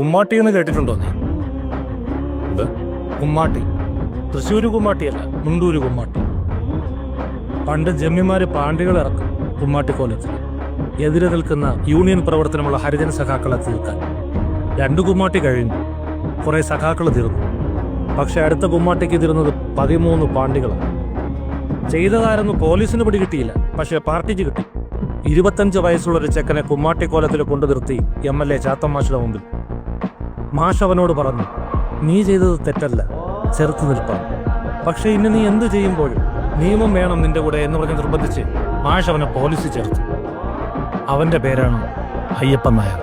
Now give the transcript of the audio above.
കുമ്മാട്ടി എന്ന് കേട്ടിട്ടുണ്ടോ നീ? ഇത് കുമ്മാട്ടി തൃശ്ശൂര് കുമ്മാട്ടിയല്ല, മുണ്ടൂര് കുമ്മാട്ടി. പണ്ട് ജമ്മിമാര് പാണ്ടികൾ ഇറക്കും കുമ്മാട്ടിക്കോലത്തിൽ എതിരെ നിൽക്കുന്ന യൂണിയൻ പ്രവർത്തനമുള്ള ഹരിജന സഖാക്കളെ തീർക്കാൻ. 2 കുമ്മാട്ടി കഴിഞ്ഞു, കുറെ സഖാക്കൾ തീർന്നു. പക്ഷെ അടുത്ത കുമ്മാട്ടിക്ക് തീർന്നത് 13 പാണ്ടികളാണ്. ചെയ്തതാരെന്ന് പോലീസിന് പിടികിട്ടിയില്ല, പക്ഷെ പാർട്ടിക്ക് കിട്ടി. 25 വയസ്സുള്ളൊരു ചെക്കനെ കുമ്മാട്ടിക്കോലത്തിൽ കൊണ്ടു നിർത്തി MLA ചാത്തൻ മാഷിന്റെ മുമ്പിൽ. മാഷ് അവനോട് പറഞ്ഞു, നീ ചെയ്തത് തെറ്റല്ല, ചെറുത്ത് നിൽപ്പാൻ. പക്ഷെ ഇന്ന് നീ എന്ത് ചെയ്യുമ്പോഴും നിയമം വേണം നിന്റെ കൂടെ എന്ന് പറഞ്ഞ് നിർബന്ധിച്ച് മാഷ് അവനെ പോലീസിൽ ചേർത്തു. അവന്റെ പേരാണ് അയ്യപ്പൻ നായർ.